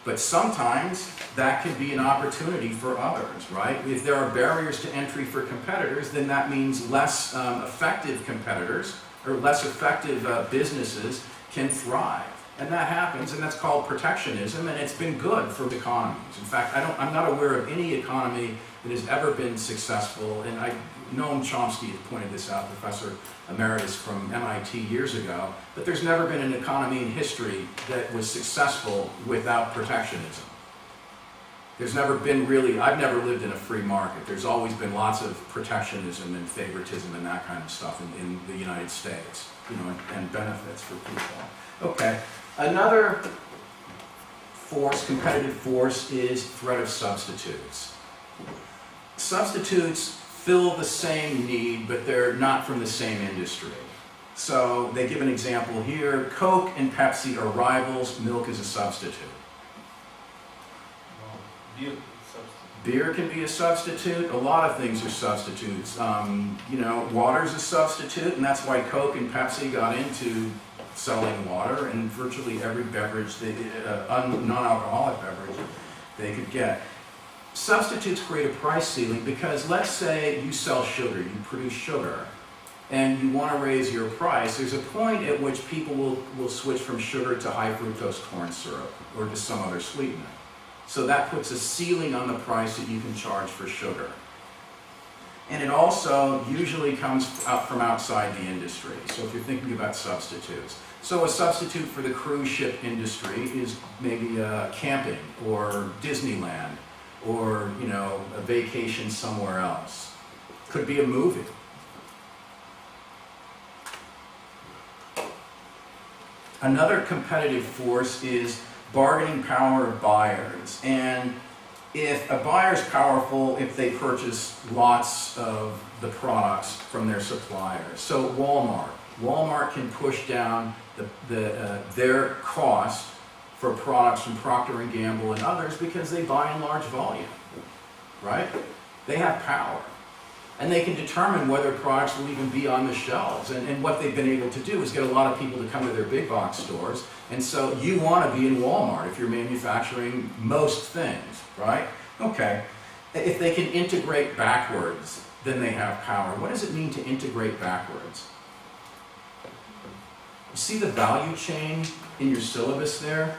But sometimes that can be an opportunity for others, right? If there are barriers to entry for competitors, then that means less effective competitors or less effective businesses can thrive. And that happens, and that's called protectionism, and it's been good for economies. In fact, I'm not aware of any economy that has ever been successful, and Noam Chomsky has pointed this out, Professor Emeritus from MIT years ago, but there's never been an economy in history that was successful without protectionism. There's never been really, I've never lived in a free market. There's always been lots of protectionism and favoritism and that kind of stuff in the United States, you know, and benefits for people. Okay, another force, competitive force, is threat of substitutes. Substitutes fill the same need, but they're not from the same industry. So they give an example here. Coke and Pepsi are rivals, milk is a substitute. Beer substitute. Beer can be a substitute. A lot of things are substitutes. You know, water's a substitute, and that's why Coke and Pepsi got into selling water, and virtually every beverage, non-alcoholic beverage, they could get. Substitutes create a price ceiling because let's say you sell sugar, you produce sugar, and you want to raise your price. There's a point at which people will switch from sugar to high fructose corn syrup or to some other sweetener. So that puts a ceiling on the price that you can charge for sugar. And it also usually comes out from outside the industry. So if you're thinking about substitutes. So a substitute for the cruise ship industry is maybe camping or Disneyland or, you know, a vacation somewhere else. Could be a movie. Another competitive force is bargaining power of buyers. And if a buyer's powerful, if they purchase lots of the products from their suppliers. So Walmart can push down their cost for products from Procter & Gamble and others because they buy in large volume, right? They have power. And they can determine whether products will even be on the shelves. And what they've been able to do is get a lot of people to come to their big box stores. And so you want to be in Walmart if you're manufacturing most things, right? Okay. If they can integrate backwards, then they have power. What does it mean to integrate backwards? You see the value chain in your syllabus there?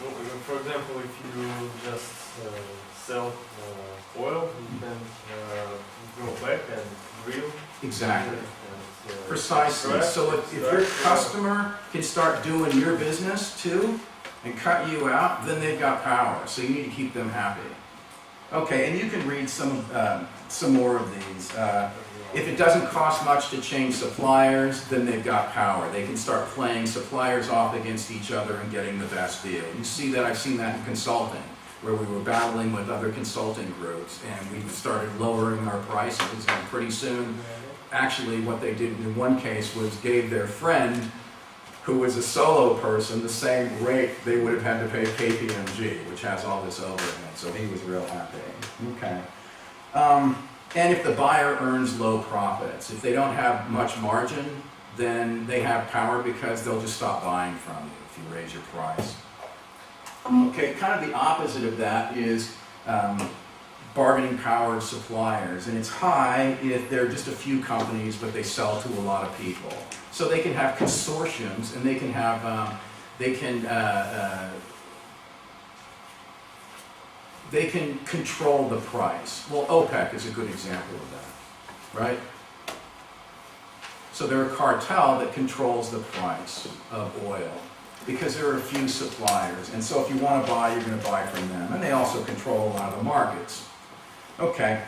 Well, for example, if you just sell oil, you can go back and grill. Exactly. And, Precisely. extract, So if your customer can start doing your business too and cut you out, then they've got power. So you need to keep them happy. Okay, and you can read some more of these. If it doesn't cost much to change suppliers, then they've got power. They can start playing suppliers off against each other and getting the best deal. You see that, I've seen that in consulting, where we were battling with other consulting groups and we started lowering our prices, and pretty soon, actually what they did in one case was gave their friend, who was a solo person, the same rate they would have had to pay KPMG, which has all this overhead, so he was real happy. Okay. And if the buyer earns low profits, if they don't have much margin, then they have power because they'll just stop buying from you if you raise your price. Okay, kind of the opposite of that is bargaining power of suppliers, and it's high if there are just a few companies, but they sell to a lot of people. So they can have consortiums, and they can have they can control the price. Well, OPEC is a good example of that, right? So they're a cartel that controls the price of oil because there are a few suppliers. And so if you want to buy, you're going to buy from them. And they also control a lot of the markets. Okay.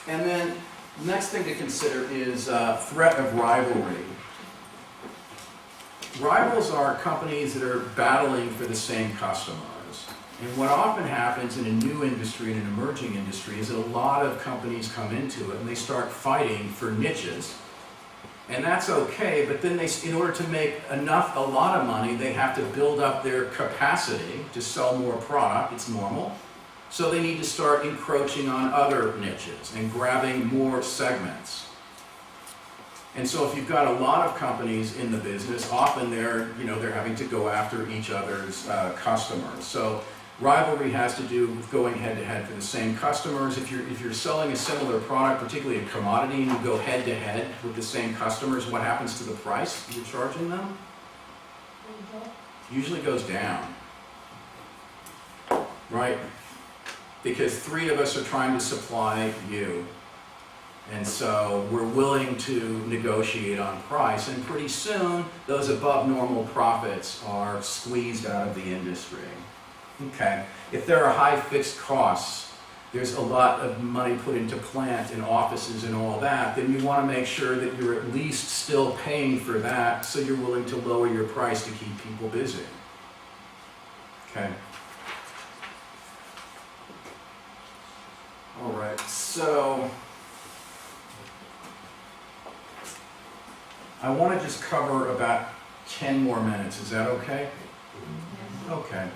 And then the next thing to consider is threat of rivalry. Rivals are companies that are battling for the same customers. And what often happens in a new industry, in an emerging industry, is that a lot of companies come into it and they start fighting for niches. And that's okay, but then in order to make a lot of money, they have to build up their capacity to sell more product. It's normal. So they need to start encroaching on other niches and grabbing more segments. And so if you've got a lot of companies in the business, often they're having to go after each other's customers. So Rivalry has to do with going head-to-head for the same customers. If you're selling a similar product, particularly a commodity, and you go head-to-head with the same customers, what happens to the price you're charging them? Usually goes down, right? Because three of us are trying to supply you. And so we're willing to negotiate on price, and pretty soon those above normal profits are squeezed out of the industry. Okay, if there are high fixed costs, there's a lot of money put into plant and offices and all that, then you want to make sure that you're at least still paying for that, so you're willing to lower your price to keep people busy. Okay. All right, so I want to just cover about 10 more minutes. Is that okay? Okay.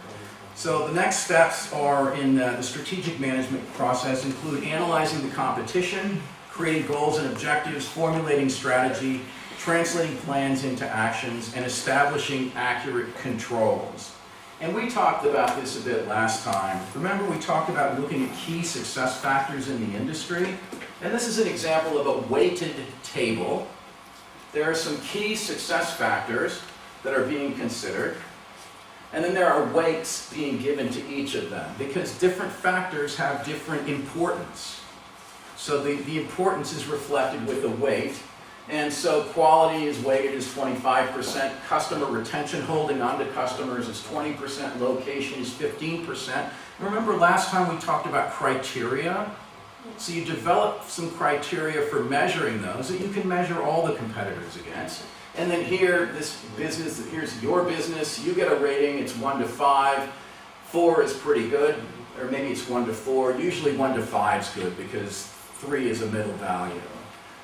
So the next steps are in the strategic management process include analyzing the competition, creating goals and objectives, formulating strategy, translating plans into actions, and establishing accurate controls. And we talked about this a bit last time. Remember, we talked about looking at key success factors in the industry? And this is an example of a weighted table. There are some key success factors that are being considered. And then there are weights being given to each of them, because different factors have different importance. So the importance is reflected with a weight. And so quality is weighted as 25%, customer retention, holding on to customers, is 20%, location is 15%. Remember last time we talked about criteria? So you develop some criteria for measuring those that you can measure all the competitors against. And then here, this business, here's your business, you get a rating, it's 1 to 5. 4 is pretty good, or maybe it's 1 to 4. Usually 1 to 5 is good because 3 is a middle value.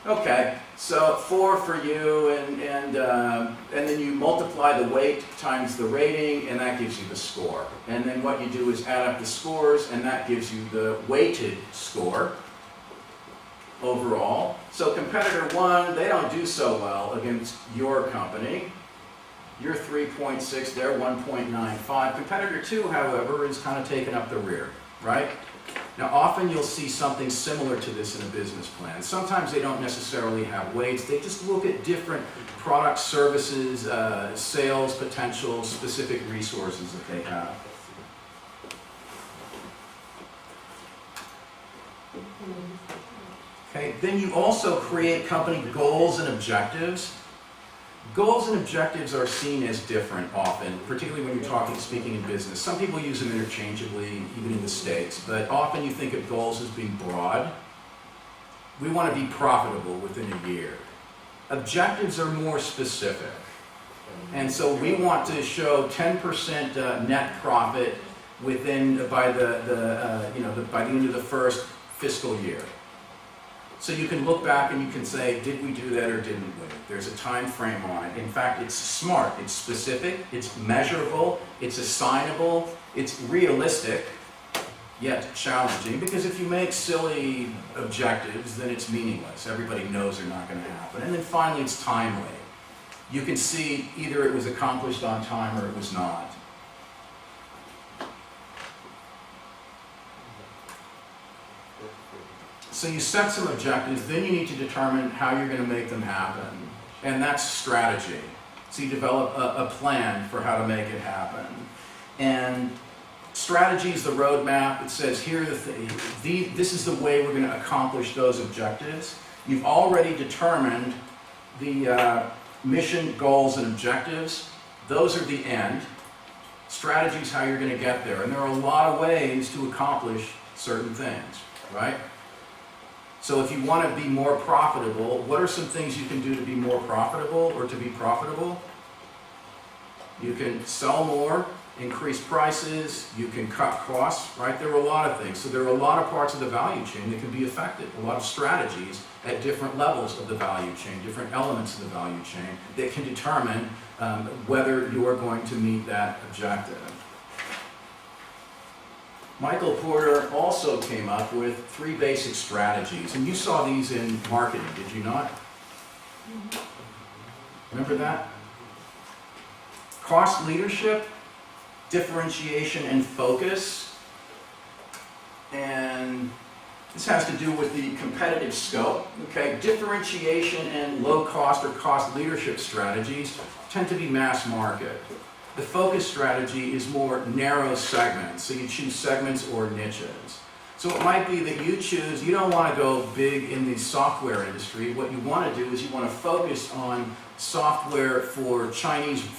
Okay, so 4 for you, and then you multiply the weight times the rating, and that gives you the score. And then what you do is add up the scores, and that gives you the weighted score overall. So competitor 1, they don't do so well against your company. You're 3.6, they're 1.95. Competitor 2, however, is kind of taken up the rear, right? Now, often you'll see something similar to this in a business plan. Sometimes they don't necessarily have weights. They just look at different products, services, sales potential, specific resources that they have. Okay, then you also create company goals and objectives. Goals and objectives are seen as different often, particularly when you're speaking in business. Some people use them interchangeably, even in the States, but often you think of goals as being broad. We want to be profitable within a year. Objectives are more specific. And so we want to show 10% net profit by the end of the first fiscal year. So you can look back and you can say, did we do that or didn't we? There's a time frame on it. In fact, it's smart, it's specific, it's measurable, it's assignable, it's realistic, yet challenging, because if you make silly objectives, then it's meaningless. Everybody knows they're not going to happen. And then finally, it's timely. You can see either it was accomplished on time or it was not. So you set some objectives, then you need to determine how you're going to make them happen. And that's strategy. So you develop a plan for how to make it happen. And strategy is the roadmap. It says, here are this is the way we're going to accomplish those objectives. You've already determined the mission, goals, and objectives. Those are the end. Strategy is how you're going to get there. And there are a lot of ways to accomplish certain things, right? So if you want to be more profitable, what are some things you can do to be more profitable or to be profitable? You can sell more, increase prices, you can cut costs, right? There are a lot of things. So there are a lot of parts of the value chain that can be affected, a lot of strategies at different levels of the value chain, different elements of the value chain that can determine whether you're going to meet that objective. Michael Porter also came up with 3 basic strategies, and you saw these in marketing, did you not? Remember that? Cost leadership differentiation and focus. And this has to do with the competitive scope. Okay, differentiation and low cost or cost leadership strategies tend to be mass market. The focus strategy is more narrow segments, so you choose segments or niches. So it might be that you don't want to go big in the software industry. What you want to do is you want to focus on software for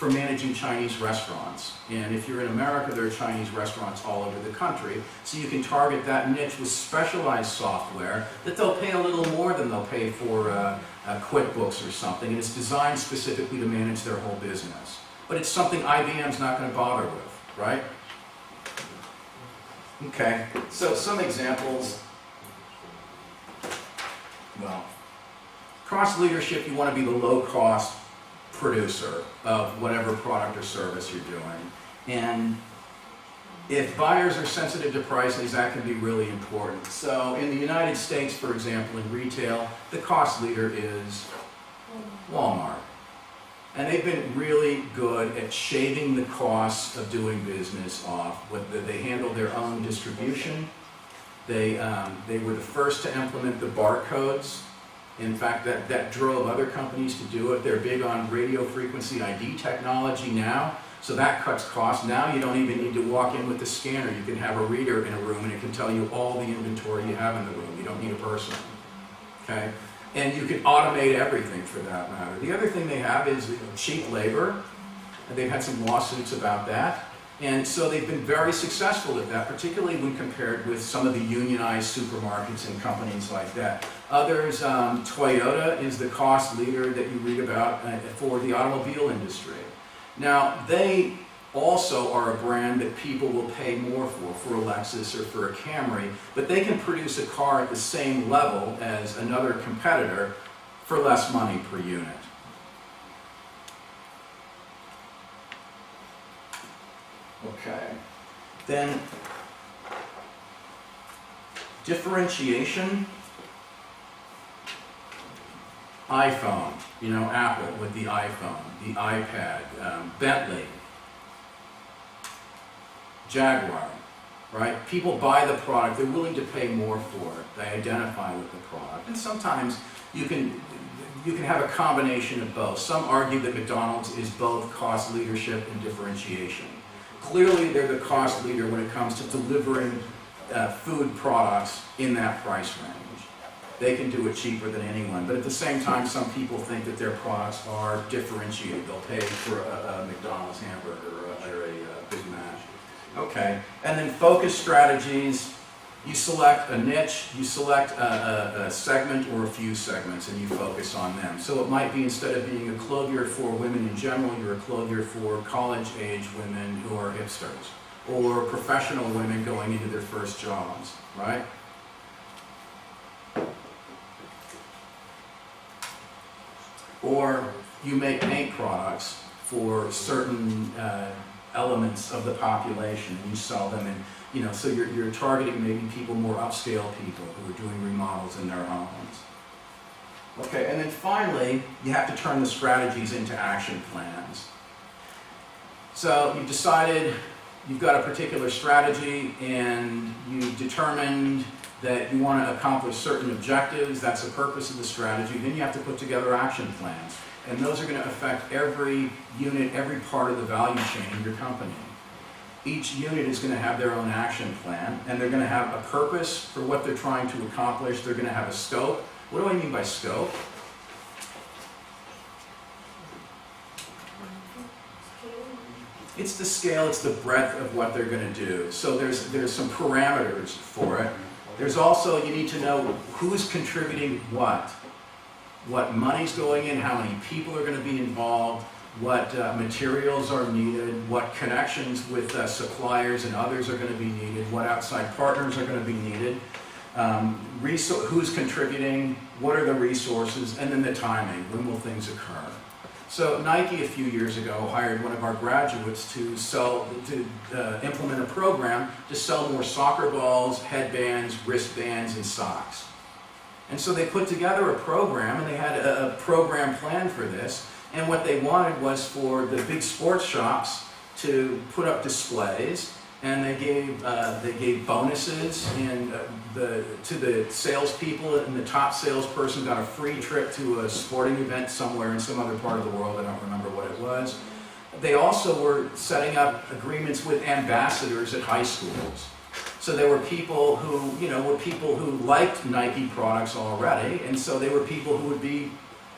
managing Chinese restaurants. And if you're in America, there are Chinese restaurants all over the country. So you can target that niche with specialized software that they'll pay a little more than they'll pay for QuickBooks or something. And it's designed specifically to manage their whole business. But it's something IBM's not going to bother with, right? Okay, so some examples. Well, cost leadership, you want to be the low-cost producer of whatever product or service you're doing. And if buyers are sensitive to prices, that can be really important. So in the United States, for example, in retail, the cost leader is Walmart. And they've been really good at shaving the costs of doing business off. They handle their own distribution. They were the first to implement the barcodes. In fact, that drove other companies to do it. They're big on radio frequency ID technology now, so that cuts costs. Now you don't even need to walk in with the scanner. You can have a reader in a room and it can tell you all the inventory you have in the room. You don't need a person. Okay? And you can automate everything for that matter. The other thing they have is cheap labor. They've had some lawsuits about that. And so they've been very successful at that, particularly when compared with some of the unionized supermarkets and companies like that. Others, Toyota is the cost leader that you read about for the automobile industry. Now, they also are a brand that people will pay more for a Lexus or for a Camry, but they can produce a car at the same level as another competitor for less money per unit. Okay, then differentiation. iPhone, Apple with the iPhone, the iPad, Bentley, Jaguar, right? People buy the product, they're willing to pay more for it. They identify with the product. And sometimes you can have a combination of both. Some argue that McDonald's is both cost leadership and differentiation. Clearly, they're the cost leader when it comes to delivering food products in that price range. They can do it cheaper than anyone. But at the same time, some people think that their products are differentiated. They'll pay for a McDonald's hamburger or a Big Mac. Okay, and then focus strategies. You select a niche, you select a segment or a few segments, and you focus on them. So it might be, instead of being a clothier for women in general, you're a clothier for college-age women who are hipsters, or professional women going into their first jobs, right? Or you make paint products for certain elements of the population, and you sell them in, so you're targeting maybe people, more upscale people who are doing remodels in their homes. Okay, and then finally, you have to turn the strategies into action plans. So you've decided you've got a particular strategy, and you've determined that you want to accomplish certain objectives. That's the purpose of the strategy. Then you have to put together action plans. And those are going to affect every unit, every part of the value chain in your company. Each unit is going to have their own action plan, and they're going to have a purpose for what they're trying to accomplish. They're going to have a scope. What do I mean by scope? It's the scale, it's the breadth of what they're going to do. So there's some parameters for it. There's also, you need to know who's contributing what money's going in, how many people are going to be involved, what materials are needed, what connections with suppliers and others are going to be needed, what outside partners are going to be needed, who's contributing, what are the resources, and then the timing, when will things occur. So Nike a few years ago hired one of our graduates to implement a program to sell more soccer balls, headbands, wristbands, and socks. And so they put together a program, and they had a program plan for this. And what they wanted was for the big sports shops to put up displays, and they gave bonuses to the salespeople, and the top salesperson got a free trip to a sporting event somewhere in some other part of the world. I don't remember what it was. They also were setting up agreements with ambassadors at high schools. So there were people who liked Nike products already, and so they were people who would be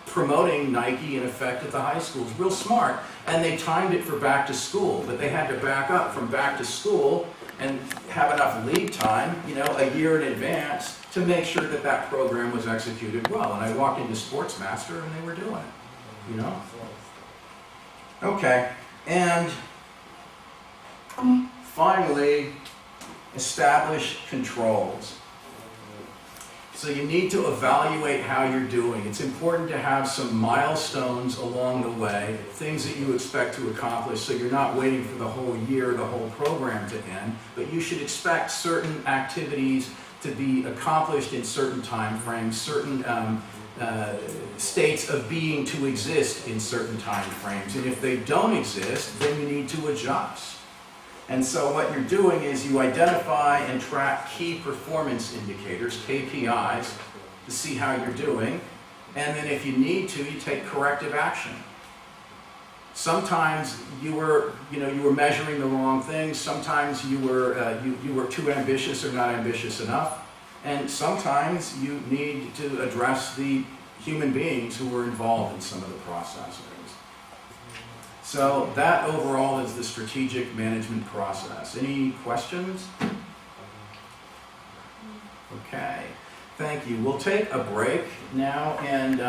promoting Nike in effect at the high schools. Real smart. And they timed it for back to school, but they had to back up from back to school and have enough lead time, a year in advance to make sure that that program was executed well. And I walked into Sportsmaster and they were doing it, Okay, and finally, establish controls. So you need to evaluate how you're doing. It's important to have some milestones along the way, things that you expect to accomplish, so you're not waiting for the whole year, the whole program to end, but you should expect certain activities to be accomplished in certain time frames, certain states of being to exist in certain time frames. And if they don't exist, then you need to adjust. And so what you're doing is you identify and track key performance indicators, KPIs, to see how you're doing. And then if you need to, you take corrective action. Sometimes you were measuring the wrong things. Sometimes you were too ambitious or not ambitious enough. And sometimes you need to address the human beings who were involved in some of the processes. So that overall is the strategic management process. Any questions? Okay, thank you. We'll take a break now, and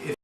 if